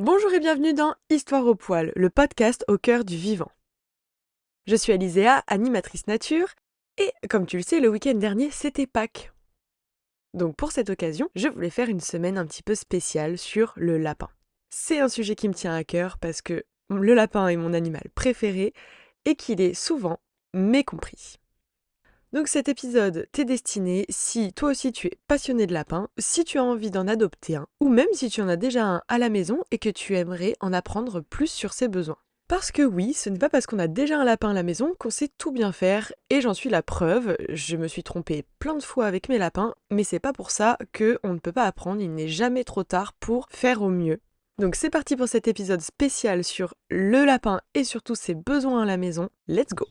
Bonjour et bienvenue dans Histoire au poil, le podcast au cœur du vivant. Je suis Alizéa, animatrice nature, et comme tu le sais, le week-end dernier, c'était Pâques. Donc pour cette occasion, je voulais faire une semaine un petit peu spéciale sur le lapin. C'est un sujet qui me tient à cœur parce que le lapin est mon animal préféré et qu'il est souvent mécompris. Donc cet épisode t'est destiné si toi aussi tu es passionné de lapins, si tu as envie d'en adopter un, ou même si tu en as déjà un à la maison et que tu aimerais en apprendre plus sur ses besoins. Parce que oui, ce n'est pas parce qu'on a déjà un lapin à la maison qu'on sait tout bien faire, et j'en suis la preuve, je me suis trompée plein de fois avec mes lapins, mais c'est pas pour ça qu'on ne peut pas apprendre, il n'est jamais trop tard pour faire au mieux. Donc c'est parti pour cet épisode spécial sur le lapin et surtout ses besoins à la maison, let's go!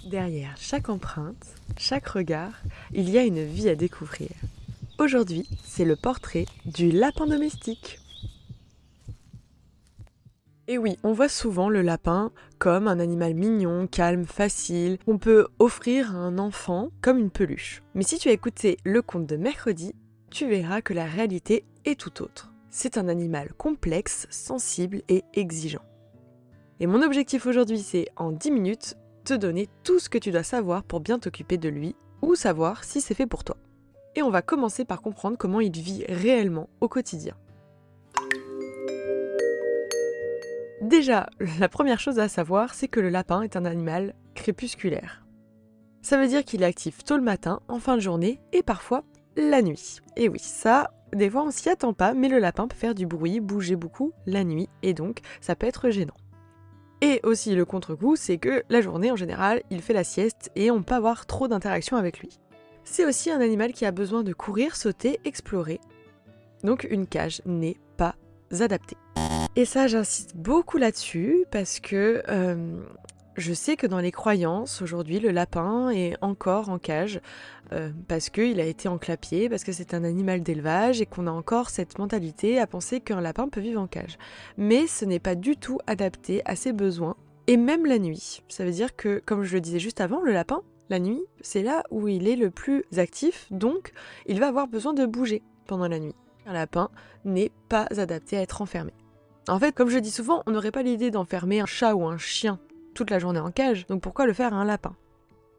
Derrière chaque empreinte, chaque regard, il y a une vie à découvrir. Aujourd'hui, c'est le portrait du lapin domestique. Et oui, on voit souvent le lapin comme un animal mignon, calme, facile, qu'on peut offrir à un enfant comme une peluche. Mais si tu as écouté le conte de mercredi, tu verras que la réalité est tout autre. C'est un animal complexe, sensible et exigeant. Et mon objectif aujourd'hui, c'est en 10 minutes, te donner tout ce que tu dois savoir pour bien t'occuper de lui ou savoir si c'est fait pour toi. Et on va commencer par comprendre comment il vit réellement au quotidien. Déjà, la première chose à savoir, c'est que le lapin est un animal crépusculaire. Ça veut dire qu'il est actif tôt le matin, en fin de journée et parfois la nuit. Et oui, ça, des fois on s'y attend pas, mais le lapin peut faire du bruit, bouger beaucoup la nuit et donc ça peut être gênant. Et aussi le contre-coup, c'est que la journée en général, il fait la sieste et on peut avoir trop d'interactions avec lui. C'est aussi un animal qui a besoin de courir, sauter, explorer. Donc une cage n'est pas adaptée. Et ça, j'insiste beaucoup là-dessus parce que je sais que dans les croyances, aujourd'hui, le lapin est encore en cage parce qu'il a été enclapié, parce que c'est un animal d'élevage et qu'on a encore cette mentalité à penser qu'un lapin peut vivre en cage. Mais ce n'est pas du tout adapté à ses besoins, et même la nuit. Ça veut dire que, comme je le disais juste avant, le lapin, la nuit, c'est là où il est le plus actif, donc il va avoir besoin de bouger pendant la nuit. Un lapin n'est pas adapté à être enfermé. En fait, comme je dis souvent, on n'aurait pas l'idée d'enfermer un chat ou un chien toute la journée en cage, donc pourquoi le faire à un lapin ?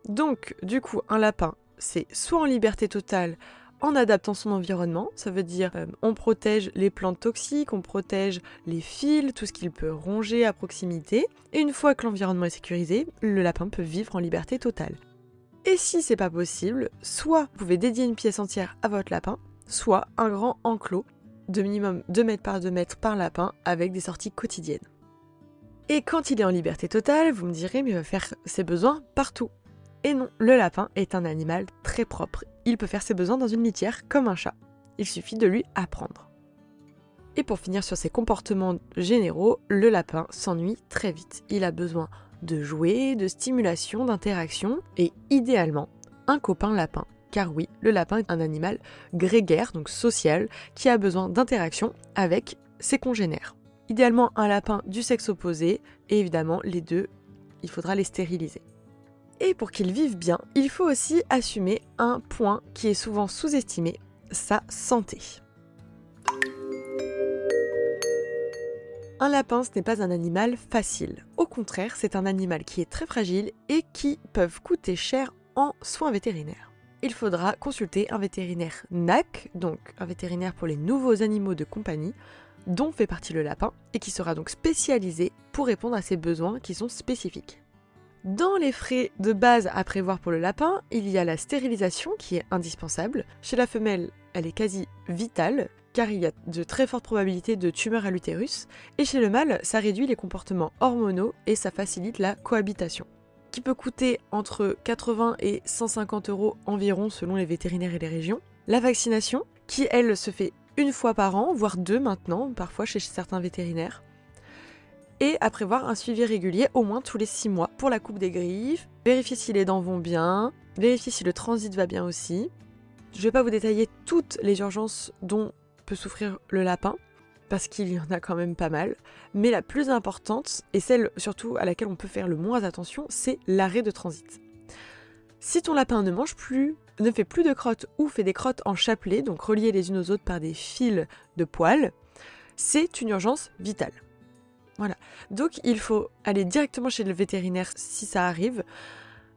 Donc, du coup, un lapin, c'est soit en liberté totale, en adaptant son environnement, ça veut dire on protège les plantes toxiques, on protège les fils, tout ce qu'il peut ronger à proximité, et une fois que l'environnement est sécurisé, le lapin peut vivre en liberté totale. Et si c'est pas possible, soit vous pouvez dédier une pièce entière à votre lapin, soit un grand enclos de minimum 2 mètres par 2 mètres par lapin avec des sorties quotidiennes. Et quand il est en liberté totale, vous me direz mais il va faire ses besoins partout. Et non, le lapin est un animal très propre. Il peut faire ses besoins dans une litière comme un chat. Il suffit de lui apprendre. Et pour finir sur ses comportements généraux, le lapin s'ennuie très vite. Il a besoin de jouer, de stimulation, d'interaction et idéalement un copain lapin. Car oui, le lapin est un animal grégaire, donc social, qui a besoin d'interaction avec ses congénères. Idéalement un lapin du sexe opposé, et évidemment les deux, il faudra les stériliser. Et pour qu'ils vivent bien, il faut aussi assumer un point qui est souvent sous-estimé, sa santé. Un lapin, ce n'est pas un animal facile. Au contraire, c'est un animal qui est très fragile et qui peut coûter cher en soins vétérinaires. Il faudra consulter un vétérinaire NAC, donc un vétérinaire pour les nouveaux animaux de compagnie, dont fait partie le lapin, et qui sera donc spécialisé pour répondre à ses besoins qui sont spécifiques. Dans les frais de base à prévoir pour le lapin, il y a la stérilisation qui est indispensable. Chez la femelle, elle est quasi vitale, car il y a de très fortes probabilités de tumeurs à l'utérus, et chez le mâle, ça réduit les comportements hormonaux et ça facilite la cohabitation, qui peut coûter entre 80 et 150 € environ selon les vétérinaires et les régions. La vaccination, qui elle se fait une fois par an, voire 2 maintenant, parfois chez certains vétérinaires. Et à prévoir un suivi régulier au moins tous les 6 mois pour la coupe des griffes, vérifier si les dents vont bien, vérifier si le transit va bien aussi. Je ne vais pas vous détailler toutes les urgences dont peut souffrir le lapin, parce qu'il y en a quand même pas mal, mais la plus importante, et celle surtout à laquelle on peut faire le moins attention, c'est l'arrêt de transit. Si ton lapin ne mange plus, ne fait plus de crottes ou fait des crottes en chapelet, donc reliées les unes aux autres par des fils de poils, c'est une urgence vitale. Voilà. Donc il faut aller directement chez le vétérinaire si ça arrive,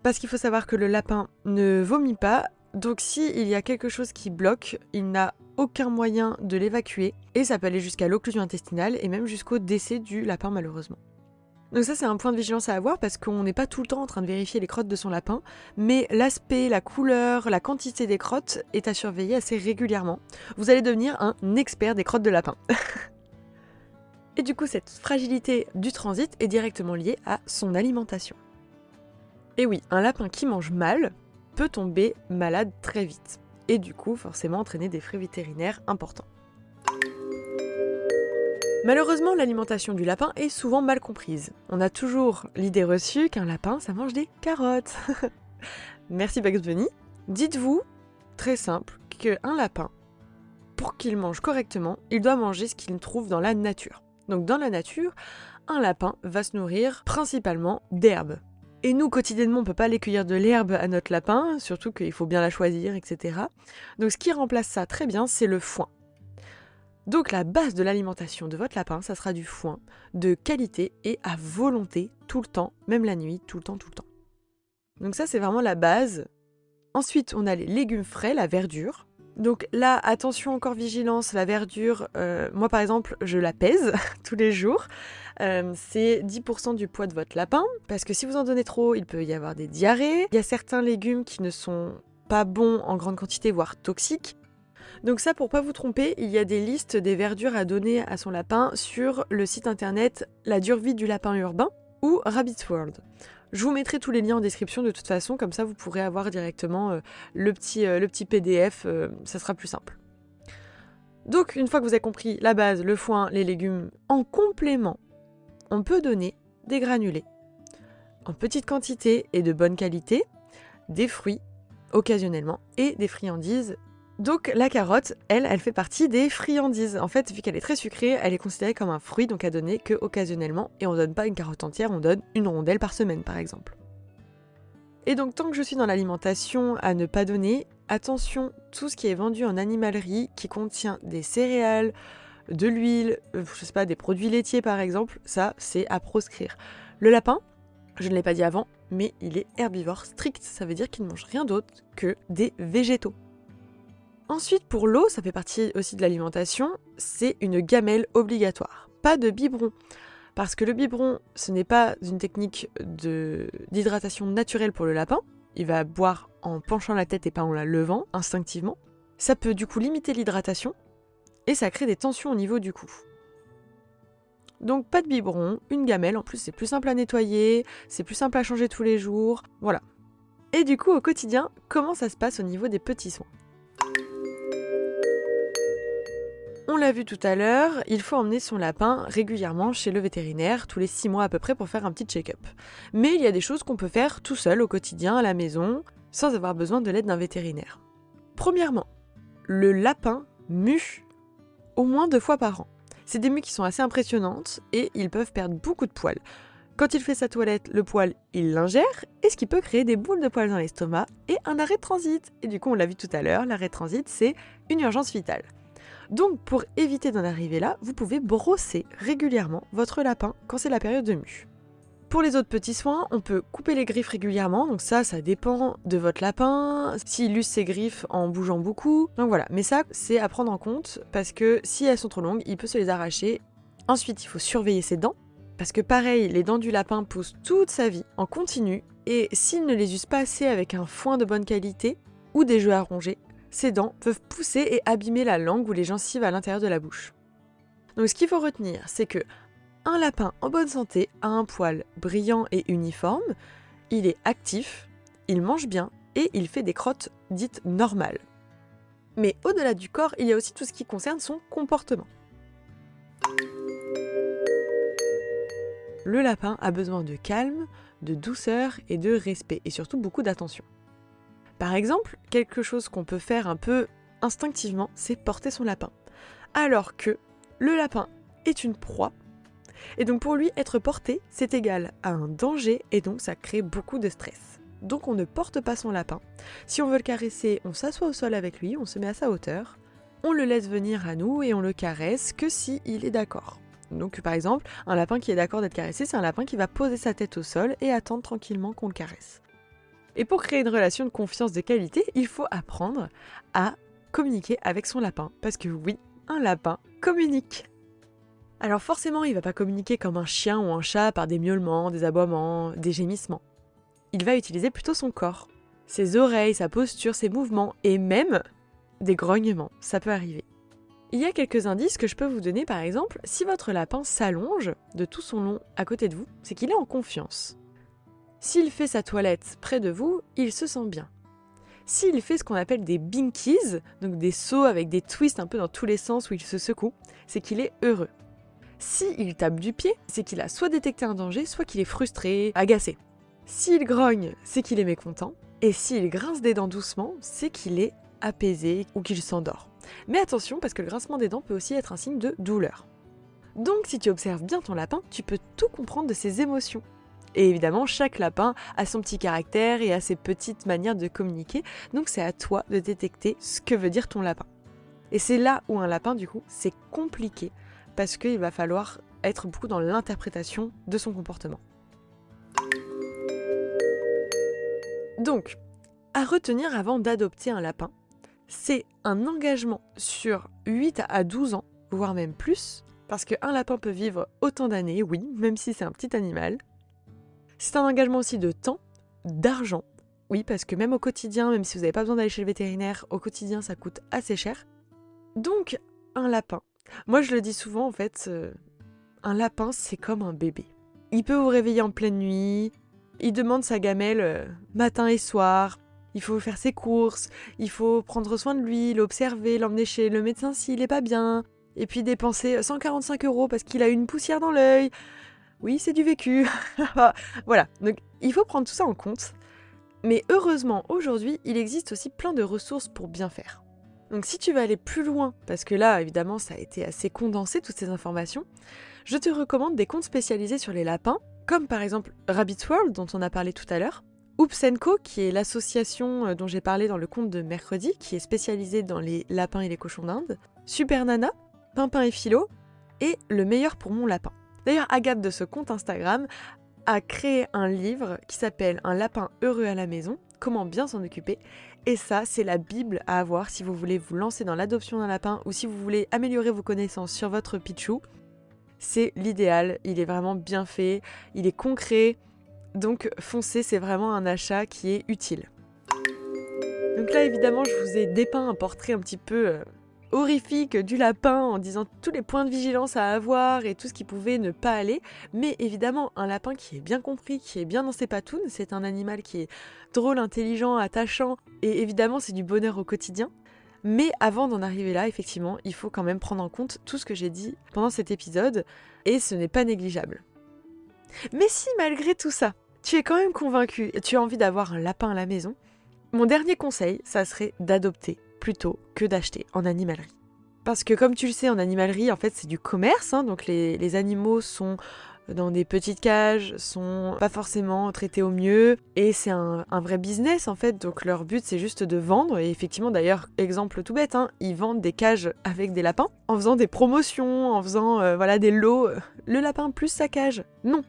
parce qu'il faut savoir que le lapin ne vomit pas, donc s'il y a quelque chose qui bloque, il n'a aucun moyen de l'évacuer, et ça peut aller jusqu'à l'occlusion intestinale et même jusqu'au décès du lapin malheureusement. Donc ça c'est un point de vigilance à avoir parce qu'on n'est pas tout le temps en train de vérifier les crottes de son lapin, mais l'aspect, la couleur, la quantité des crottes est à surveiller assez régulièrement. Vous allez devenir un expert des crottes de lapin. Et du coup cette fragilité du transit est directement liée à son alimentation. Et oui, un lapin qui mange mal peut tomber malade très vite, et du coup forcément entraîner des frais vétérinaires importants. Malheureusement, l'alimentation du lapin est souvent mal comprise. On a toujours l'idée reçue qu'un lapin, ça mange des carottes. Merci Bugs Bunny. Dites-vous, très simple, qu'un lapin, pour qu'il mange correctement, il doit manger ce qu'il trouve dans la nature. Donc dans la nature, un lapin va se nourrir principalement d'herbes. Et nous, quotidiennement, on ne peut pas aller cueillir de l'herbe à notre lapin, surtout qu'il faut bien la choisir, etc. Donc ce qui remplace ça très bien, c'est le foin. Donc la base de l'alimentation de votre lapin, ça sera du foin de qualité et à volonté, tout le temps, même la nuit, tout le temps. Donc ça c'est vraiment la base. Ensuite on a les légumes frais, la verdure. Donc là, attention, encore vigilance, la verdure, moi par exemple je la pèse tous les jours. C'est 10% du poids de votre lapin, parce que si vous en donnez trop, il peut y avoir des diarrhées. Il y a certains légumes qui ne sont pas bons en grande quantité, voire toxiques. Donc ça, pour pas vous tromper, il y a des listes des verdures à donner à son lapin sur le site internet La dure vie du lapin urbain ou Rabbit's World. Je vous mettrai tous les liens en description de toute façon, comme ça vous pourrez avoir directement le petit PDF, ça sera plus simple. Donc une fois que vous avez compris la base, le foin, les légumes, en complément, on peut donner des granulés en petite quantité et de bonne qualité, des fruits occasionnellement et des friandises. Donc la carotte, elle fait partie des friandises. En fait, vu qu'elle est très sucrée, elle est considérée comme un fruit, donc à donner que occasionnellement. Et on donne pas une carotte entière, on donne une rondelle par semaine par exemple. Et donc tant que je suis dans l'alimentation à ne pas donner, attention, tout ce qui est vendu en animalerie, qui contient des céréales, de l'huile, je sais pas, des produits laitiers par exemple, ça c'est à proscrire. Le lapin, je ne l'ai pas dit avant, mais il est herbivore strict, ça veut dire qu'il ne mange rien d'autre que des végétaux. Ensuite, pour l'eau, ça fait partie aussi de l'alimentation, c'est une gamelle obligatoire. Pas de biberon, parce que le biberon, ce n'est pas une technique d'hydratation naturelle pour le lapin. Il va boire en penchant la tête et pas en la levant, instinctivement. Ça peut du coup limiter l'hydratation, et ça crée des tensions au niveau du cou. Donc pas de biberon, une gamelle, en plus c'est plus simple à nettoyer, c'est plus simple à changer tous les jours, voilà. Et du coup, au quotidien, comment ça se passe au niveau des petits soins ? On l'a vu tout à l'heure, il faut emmener son lapin régulièrement chez le vétérinaire, tous les 6 mois à peu près pour faire un petit check-up. Mais il y a des choses qu'on peut faire tout seul au quotidien, à la maison, sans avoir besoin de l'aide d'un vétérinaire. Premièrement, le lapin mue au moins 2 fois par an. C'est des mues qui sont assez impressionnantes et ils peuvent perdre beaucoup de poils. Quand il fait sa toilette, le poil, il l'ingère, et ce qui peut créer des boules de poils dans l'estomac et un arrêt de transit. Et du coup, on l'a vu tout à l'heure, l'arrêt de transit, c'est une urgence vitale. Donc, pour éviter d'en arriver là, vous pouvez brosser régulièrement votre lapin quand c'est la période de mue. Pour les autres petits soins, on peut couper les griffes régulièrement, donc ça dépend de votre lapin, s'il use ses griffes en bougeant beaucoup, donc voilà. Mais ça, c'est à prendre en compte, parce que si elles sont trop longues, il peut se les arracher. Ensuite, il faut surveiller ses dents, parce que pareil, les dents du lapin poussent toute sa vie, en continu, et s'il ne les use pas assez avec un foin de bonne qualité, ou des jeux à ronger, ses dents peuvent pousser et abîmer la langue ou les gencives à l'intérieur de la bouche. Donc ce qu'il faut retenir, c'est que un lapin en bonne santé a un poil brillant et uniforme, il est actif, il mange bien et il fait des crottes dites normales. Mais au-delà du corps, il y a aussi tout ce qui concerne son comportement. Le lapin a besoin de calme, de douceur et de respect, et surtout beaucoup d'attention. Par exemple, quelque chose qu'on peut faire un peu instinctivement, c'est porter son lapin. Alors que le lapin est une proie, et donc pour lui, être porté, c'est égal à un danger, et donc ça crée beaucoup de stress. donc on ne porte pas son lapin. Si on veut le caresser, on s'assoit au sol avec lui, on se met à sa hauteur, on le laisse venir à nous et on le caresse que si il est d'accord. Donc par exemple, un lapin qui est d'accord d'être caressé, c'est un lapin qui va poser sa tête au sol et attendre tranquillement qu'on le caresse. Et pour créer une relation de confiance de qualité, il faut apprendre à communiquer avec son lapin, parce que oui, un lapin communique. Alors forcément, il va pas communiquer comme un chien ou un chat par des miaulements, des aboiements, des gémissements. Il va utiliser plutôt son corps, ses oreilles, sa posture, ses mouvements et même des grognements, ça peut arriver. Il y a quelques indices que je peux vous donner, par exemple, si votre lapin s'allonge de tout son long à côté de vous, c'est qu'il est en confiance. S'il fait sa toilette près de vous, il se sent bien. S'il fait ce qu'on appelle des binkies, donc des sauts avec des twists un peu dans tous les sens où il se secoue, c'est qu'il est heureux. S'il tape du pied, c'est qu'il a soit détecté un danger, soit qu'il est frustré, agacé. S'il grogne, c'est qu'il est mécontent. Et s'il grince des dents doucement, c'est qu'il est apaisé ou qu'il s'endort. Mais attention, parce que le grincement des dents peut aussi être un signe de douleur. Donc si tu observes bien ton lapin, tu peux tout comprendre de ses émotions. Et évidemment, chaque lapin a son petit caractère et a ses petites manières de communiquer, donc c'est à toi de détecter ce que veut dire ton lapin. Et c'est là où un lapin, du coup, c'est compliqué, parce qu'il va falloir être beaucoup dans l'interprétation de son comportement. Donc, à retenir avant d'adopter un lapin, c'est un engagement sur 8 à 12 ans, voire même plus, parce qu'un lapin peut vivre autant d'années, oui, même si c'est un petit animal. C'est un engagement aussi de temps, d'argent, oui, parce que même au quotidien, même si vous n'avez pas besoin d'aller chez le vétérinaire, au quotidien ça coûte assez cher. Donc, un lapin. Moi je le dis souvent en fait, un lapin c'est comme un bébé. Il peut vous réveiller en pleine nuit, il demande sa gamelle matin et soir, il faut faire ses courses, il faut prendre soin de lui, l'observer, l'emmener chez le médecin s'il est pas bien, et puis dépenser 145 € parce qu'il a une poussière dans l'œil. Oui, c'est du vécu. Voilà, donc il faut prendre tout ça en compte. Mais heureusement, aujourd'hui, il existe aussi plein de ressources pour bien faire. Donc si tu veux aller plus loin, parce que là, évidemment, ça a été assez condensé, toutes ces informations, je te recommande des comptes spécialisés sur les lapins, comme par exemple Rabbit's World, dont on a parlé tout à l'heure, Oops & Co, qui est l'association dont j'ai parlé dans le compte de mercredi, qui est spécialisée dans les lapins et les cochons d'Inde, Super Nana, Pimpin et Philo, et Le meilleur pour mon lapin. D'ailleurs, Agathe de ce compte Instagram a créé un livre qui s'appelle « Un lapin heureux à la maison », comment bien s'en occuper. Et ça, c'est la Bible à avoir si vous voulez vous lancer dans l'adoption d'un lapin ou si vous voulez améliorer vos connaissances sur votre pitchou. C'est l'idéal, il est vraiment bien fait, il est concret. Donc foncez, c'est vraiment un achat qui est utile. Donc là, évidemment, je vous ai dépeint un portrait un petit peu horrifique du lapin en disant tous les points de vigilance à avoir et tout ce qui pouvait ne pas aller. Mais évidemment, un lapin qui est bien compris, qui est bien dans ses patounes, c'est un animal qui est drôle, intelligent, attachant et évidemment c'est du bonheur au quotidien. Mais avant d'en arriver là, effectivement, il faut quand même prendre en compte tout ce que j'ai dit pendant cet épisode et ce n'est pas négligeable. Mais si malgré tout ça, tu es quand même convaincu et tu as envie d'avoir un lapin à la maison, mon dernier conseil, ça serait d'adopter plutôt que d'acheter en animalerie. Parce que comme tu le sais, en animalerie, en fait, c'est du commerce, hein, donc les animaux sont dans des petites cages, sont pas forcément traités au mieux, et c'est un vrai business, en fait, donc leur but, c'est juste de vendre, et effectivement, d'ailleurs, exemple tout bête, hein, ils vendent des cages avec des lapins, en faisant des promotions, en faisant voilà, des lots, le lapin plus sa cage. Non,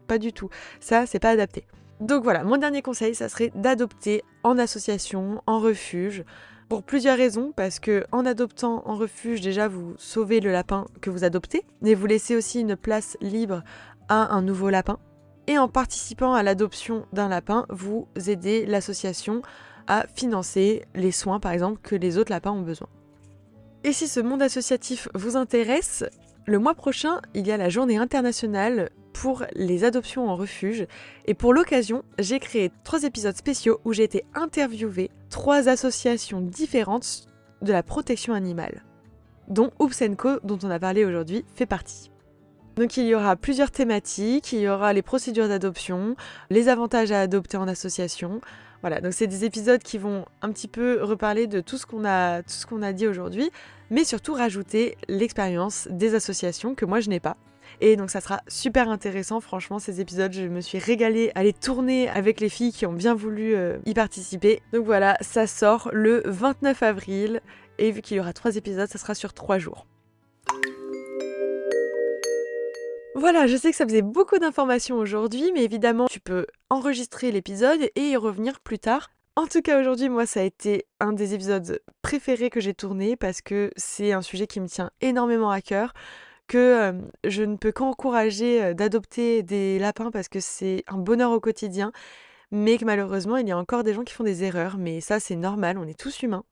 pas du tout. Ça, c'est pas adapté. Donc voilà, mon dernier conseil, ça serait d'adopter en association, en refuge, pour plusieurs raisons, parce que en adoptant en refuge, déjà vous sauvez le lapin que vous adoptez, mais vous laissez aussi une place libre à un nouveau lapin. Et en participant à l'adoption d'un lapin, vous aidez l'association à financer les soins, par exemple, que les autres lapins ont besoin. Et si ce monde associatif vous intéresse, le mois prochain, il y a la journée internationale pour les adoptions en refuge. Et pour l'occasion, j'ai créé 3 épisodes spéciaux où j'ai été interviewée 3 associations différentes de la protection animale, dont Oops & Co, dont on a parlé aujourd'hui, fait partie. Donc il y aura plusieurs thématiques, il y aura les procédures d'adoption, les avantages à adopter en association. Voilà, donc c'est des épisodes qui vont un petit peu reparler de tout ce qu'on a dit aujourd'hui, mais surtout rajouter l'expérience des associations que moi je n'ai pas. Et donc ça sera super intéressant, franchement, ces épisodes. Je me suis régalée à les tourner avec les filles qui ont bien voulu y participer. Donc voilà, ça sort le 29 avril. Et vu qu'il y aura 3 épisodes, ça sera sur 3 jours. Voilà, je sais que ça faisait beaucoup d'informations aujourd'hui, mais évidemment, tu peux enregistrer l'épisode et y revenir plus tard. En tout cas, aujourd'hui, moi, ça a été un des épisodes préférés que j'ai tourné parce que c'est un sujet qui me tient énormément à cœur, que je ne peux qu'encourager d'adopter des lapins parce que c'est un bonheur au quotidien, mais que malheureusement, il y a encore des gens qui font des erreurs, mais ça, c'est normal, on est tous humains.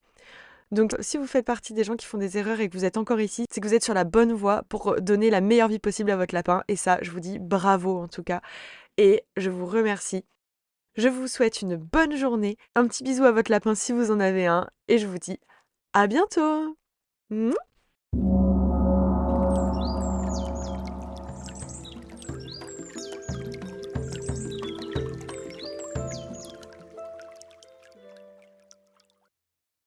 Donc si vous faites partie des gens qui font des erreurs et que vous êtes encore ici, c'est que vous êtes sur la bonne voie pour donner la meilleure vie possible à votre lapin. Et ça, je vous dis bravo en tout cas. Et je vous remercie. Je vous souhaite une bonne journée. Un petit bisou à votre lapin si vous en avez un. Et je vous dis à bientôt. Mouah.